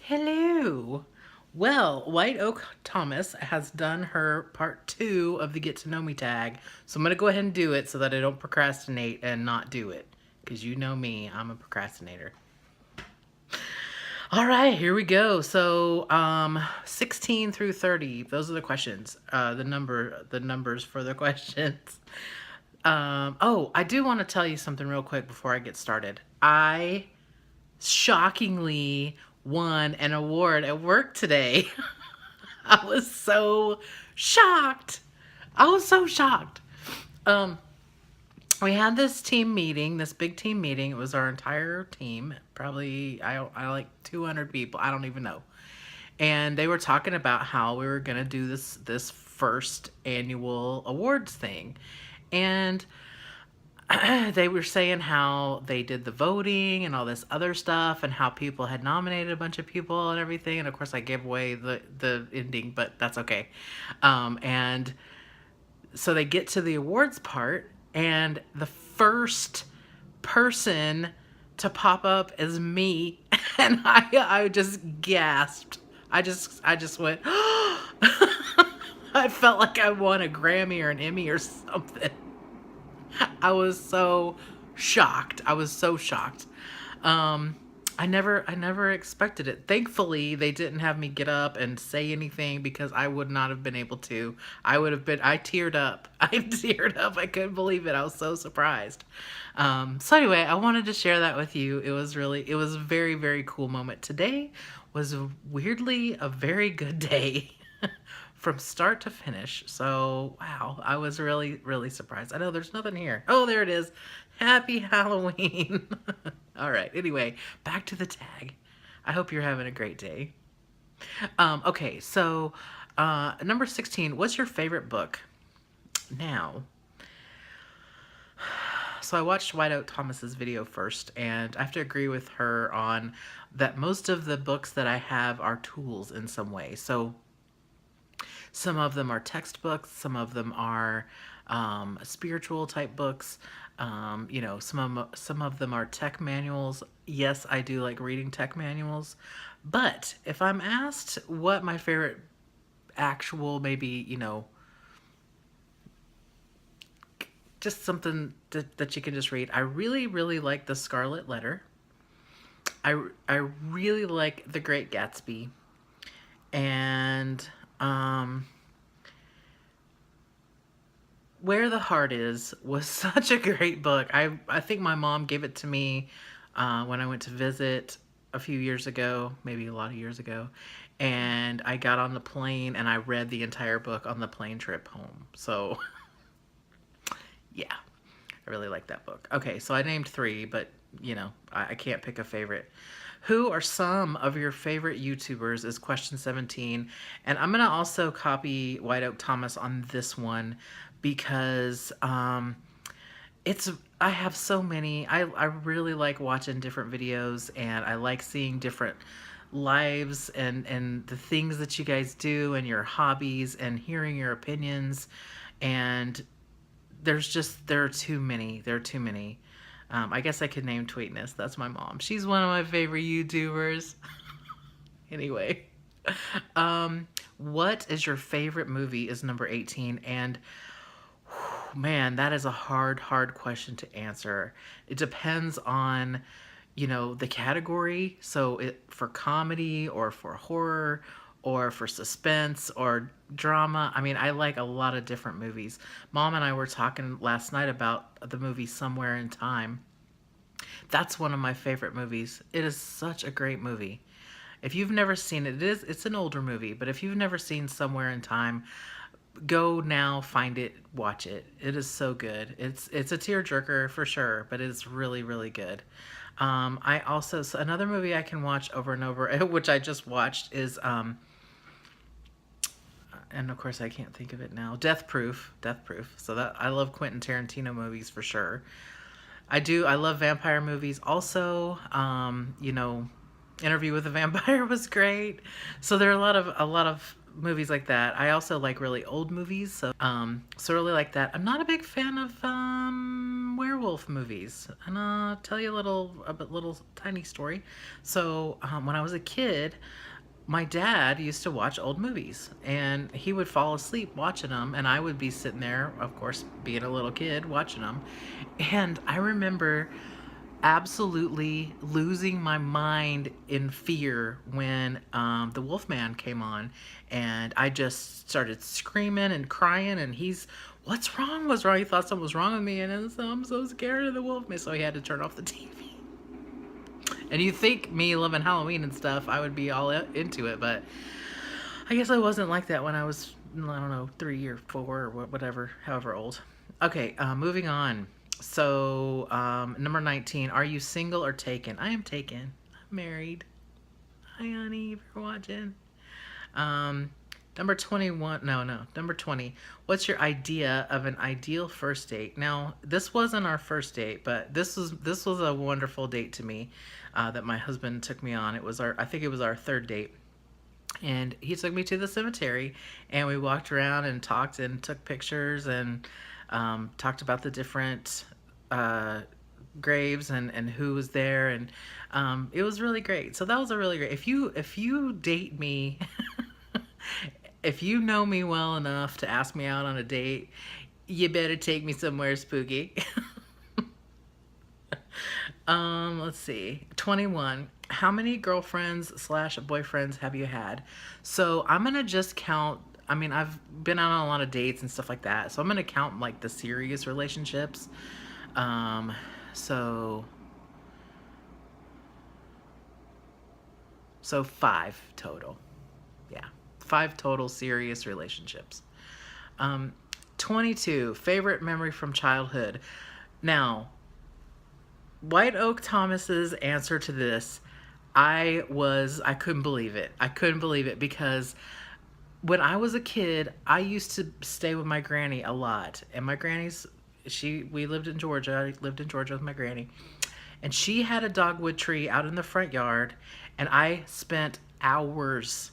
Hello. Well, White Oak Thomas has done her part 2 of the Get to Know Me tag. So I'm going to go ahead and do it so that I don't procrastinate and not do it. Because you know me, I'm a procrastinator. All right, here we go. So, 16 through 30, those are the questions. The numbers for the questions. Oh, I do want to tell you something real quick before I get started. I shockingly won an award at work today. I was so shocked. I was so shocked. Um, we had this team meeting, this big team meeting. It was our entire team, probably I like 200 people. I don't even know. And they were talking about how we were gonna do this first annual awards thing, and they were saying how they did the voting and all this other stuff and how people had nominated a bunch of people and everything. And of course I gave away the ending, but that's okay. And so they get to the awards part, and the first person to pop up is me. And I just gasped. I just went, I felt like I won a Grammy or an Emmy or something. I was so shocked. I was so shocked. I never expected it. Thankfully, they didn't have me get up and say anything because I would not have been able to. I teared up. I teared up. I couldn't believe it. I was so surprised. So anyway, I wanted to share that with you. It was a very, very cool moment. Today was weirdly a very good day. From start to finish. So, wow, I was really, really surprised. I know there's nothing here. Oh, there it is. Happy Halloween. All right, anyway, back to the tag. I hope you're having a great day. Okay, so number 16, what's your favorite book? Now, so I watched White Oak Thomas's video first, and I have to agree with her on that most of the books that I have are tools in some way. So some of them are textbooks, some of them are spiritual type books. Some of them are tech manuals. Yes, I do like reading tech manuals. But if I'm asked what my favorite actual, maybe, just something that you can just read, I really, really like The Scarlet Letter. I really like The Great Gatsby. And Where the Heart Is was such a great book. I think my mom gave it to me when I went to visit a few years ago, maybe a lot of years ago. And I got on the plane and I read the entire book on the plane trip home. So, yeah, I really like that book. Okay, so I named 3, but, I can't pick a favorite. Who are some of your favorite YouTubers is question 17. And I'm going to also copy White Oak Thomas on this one because I have so many. I really like watching different videos, and I like seeing different lives and the things that you guys do and your hobbies and hearing your opinions. And there are too many. There are too many. I guess I could name Tweetnes. That's my mom. She's one of my favorite YouTubers. Anyway, what is your favorite movie is number 18. And man, that is a hard, hard question to answer. It depends on, the category. So for comedy or for horror or for suspense or drama. I mean, I like a lot of different movies. Mom and I were talking last night about the movie Somewhere in Time. That's one of my favorite movies. It is such a great movie. If you've never seen it, it's an older movie, but if you've never seen Somewhere in Time, go now, find it, watch it. It is so good. It's a tearjerker for sure, but it's really, really good. So another movie I can watch over and over, which I just watched, is and of course I can't think of it now. Death Proof. Death Proof. So that I love Quentin Tarantino movies for sure. I do. I love vampire movies also. Interview with a Vampire was great. So there are a lot of movies like that. I also like really old movies, so really like that. I'm not a big fan of werewolf movies, and I'll tell you a little tiny story. So when I was a kid, my dad used to watch old movies, and he would fall asleep watching them, and I would be sitting there, of course, being a little kid watching them. And I remember absolutely losing my mind in fear when the Wolfman came on, and I just started screaming and crying. And he's, "What's wrong? What's wrong?" He thought something was wrong with me, and I'm so scared of the Wolfman, so he had to turn off the TV. And you think me loving Halloween and stuff, I would be all into it, but I guess I wasn't like that when I was, I don't know, 3 or 4 or whatever, however old. Okay, moving on. So, number 19, are you single or taken? I am taken. I'm married. Hi, honey, if you're watching. Um, Number 21, no, number 20. What's your idea of an ideal first date? Now, this wasn't our first date, but this was a wonderful date to me that my husband took me on. I think it was our third date. And he took me to the cemetery, and we walked around and talked and took pictures and talked about the different graves and who was there, and it was really great. So that was a really great. If you date me, if you know me well enough to ask me out on a date, you better take me somewhere spooky. Let's see. 21. How many girlfriends slash boyfriends have you had? So I'm gonna just count. I mean, I've been out on a lot of dates and stuff like that. So I'm gonna count like the serious relationships. Um, so so 5 total. Yeah, 5 total serious relationships. Um, 22. Favorite memory from childhood. Now, White Oak Thomas's answer to this, I couldn't believe it. I couldn't believe it because when I was a kid, I used to stay with my granny a lot. And my granny's, we lived in Georgia. I lived in Georgia with my granny. And she had a dogwood tree out in the front yard. And I spent hours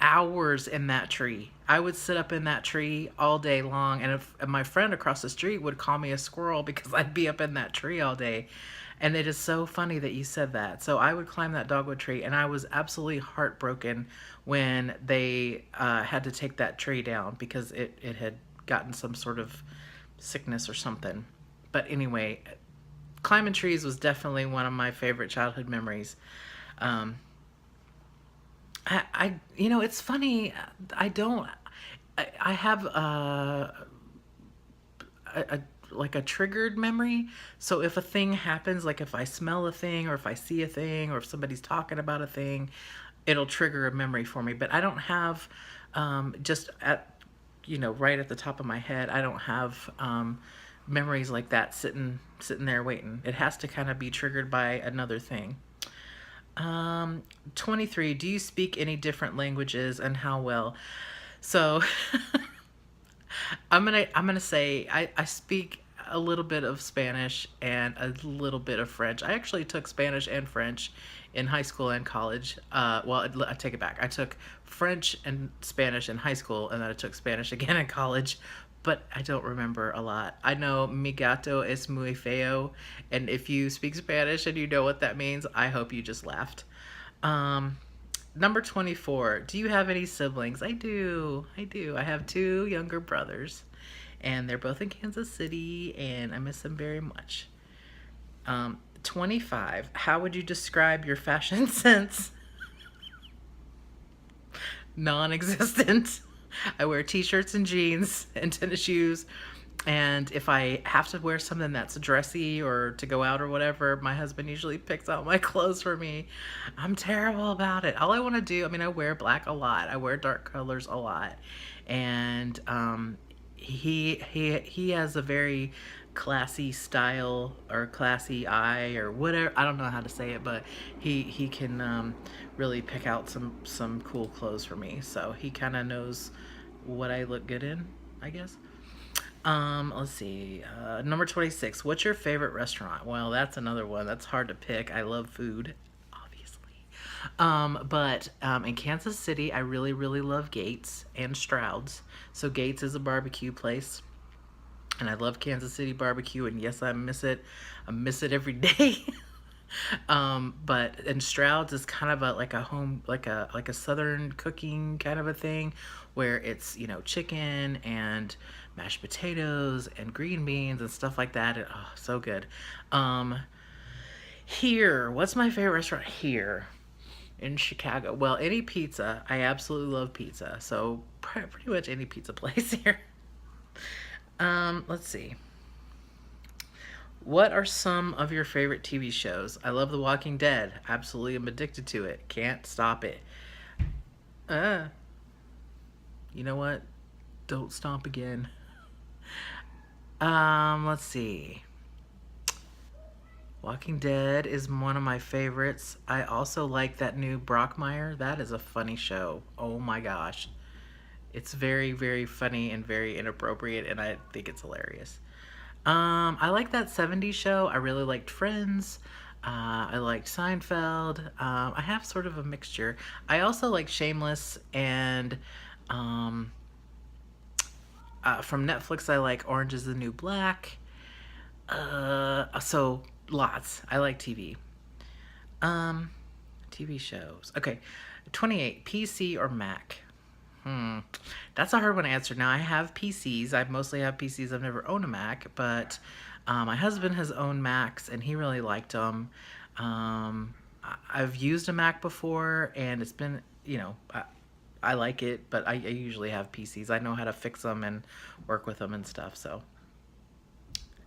in that tree. I would sit up in that tree all day long. And my friend across the street would call me a squirrel because I'd be up in that tree all day. And it is so funny that you said that. So I would climb that dogwood tree, and I was absolutely heartbroken when they had to take that tree down because it had gotten some sort of sickness or something. But anyway, climbing trees was definitely one of my favorite childhood memories. It's funny. I have a like a triggered memory. So if a thing happens, like if I smell a thing or if I see a thing or if somebody's talking about a thing, it'll trigger a memory for me. But I don't have just at right at the top of my head, I don't have memories like that sitting there waiting. It has to kind of be triggered by another thing. 23. Do you speak any different languages, and how well? So I'm gonna say I speak a little bit of Spanish and a little bit of French. I actually took Spanish and French in high school and college. Well, I take it back. I took French and Spanish in high school, and then I took Spanish again in college. But I don't remember a lot. I know mi gato es muy feo, and if you speak Spanish and you know what that means, I hope you just laughed. Number 24. Do you have any siblings? I do. I have 2 younger brothers, and they're both in Kansas City, and I miss them very much. 25. How would you describe your fashion sense? Non-existent. I wear t-shirts and jeans and tennis shoes. And if I have to wear something that's dressy or to go out or whatever, my husband usually picks out my clothes for me. I'm terrible about it. All I want to do, I mean, I wear black a lot. I wear dark colors a lot. And he has a very classy style or classy eye or whatever. I don't know how to say it, but he can really pick out some cool clothes for me. So he kind of knows what I look good in, I guess. Let's see. Number 26. What's your favorite restaurant? Well, that's another one. That's hard to pick. I love food, obviously. But in Kansas City, I really, really love Gates and Stroud's. So Gates is a barbecue place. And I love Kansas City barbecue, and yes, I miss it. I miss it every day. But and Stroud's is kind of a like a home like a southern cooking kind of a thing, where it's chicken and mashed potatoes and green beans and stuff like that. And, oh, so good. Um, Here, what's my favorite restaurant here in Chicago? Well, any pizza. I absolutely love pizza. So pretty much any pizza place here. Let's see. What are some of your favorite TV shows? I love The Walking Dead. Absolutely am addicted to it. Can't stop it. Uh, you know what? Don't stomp again. Let's see. Walking Dead is one of my favorites. I also like that new Brockmire. That is a funny show. Oh my gosh. It's very, very funny and very inappropriate, and I think it's hilarious. I like that 70s show. I really liked Friends. I liked Seinfeld. I have sort of a mixture. I also like Shameless, and um, from Netflix, I like Orange is the New Black. So lots. I like TV. Um, TV shows. Okay, 28. PC or Mac? Hmm. That's a hard one to answer. Now, I have PCs. I mostly have PCs. I've never owned a Mac, but my husband has owned Macs and he really liked them. I've used a Mac before and it's been, I like it, but I usually have PCs. I know how to fix them and work with them and stuff. So,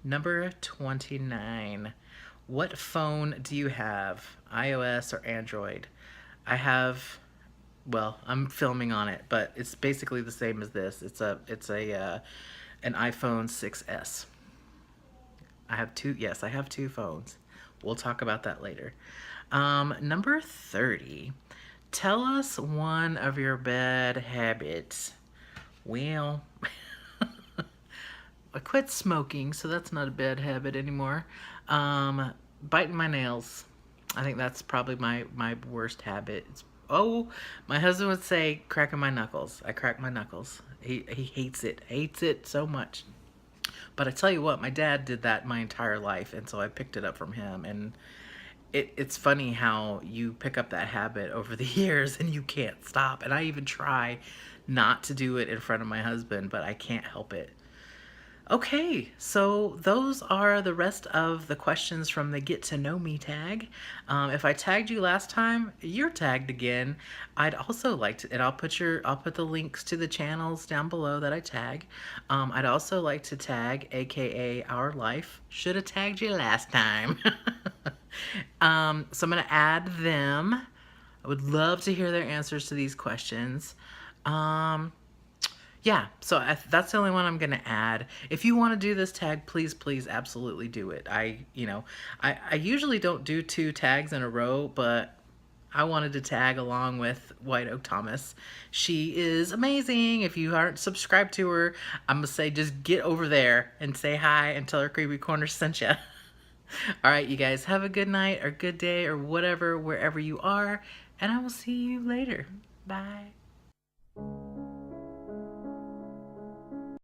number 29. What phone do you have? iOS or Android? I have, well, I'm filming on it, but it's basically the same as this. It's an iPhone 6S. I have two. Yes, I have two phones. We'll talk about that later. Number 30. Tell us one of your bad habits. Well, I quit smoking, so that's not a bad habit anymore. Biting my nails. I think that's probably my worst habit. Oh, my husband would say cracking my knuckles. I crack my knuckles. He hates it so much. But I tell you what, my dad did that my entire life, and so I picked it up from him. And it's funny how you pick up that habit over the years and you can't stop. And I even try not to do it in front of my husband, but I can't help it. Okay, so those are the rest of the questions from the Get to Know Me tag. If I tagged you last time, you're tagged again. I'd also like to, and I'll put the links to the channels down below that I tag. I'd also like to tag, AKA Our Life. Should have tagged you last time. So I'm gonna add them. I would love to hear their answers to these questions. Yeah, so that's the only one I'm gonna add. If you want to do this tag, please, absolutely do it. I usually don't do two tags in a row, but I wanted to tag along with White Oak Thomas. She is amazing. If you aren't subscribed to her, I'm gonna say just get over there and say hi and tell her Creepy Corner sent you. All right, you guys, have a good night or good day or whatever, wherever you are, and I will see you later. Bye.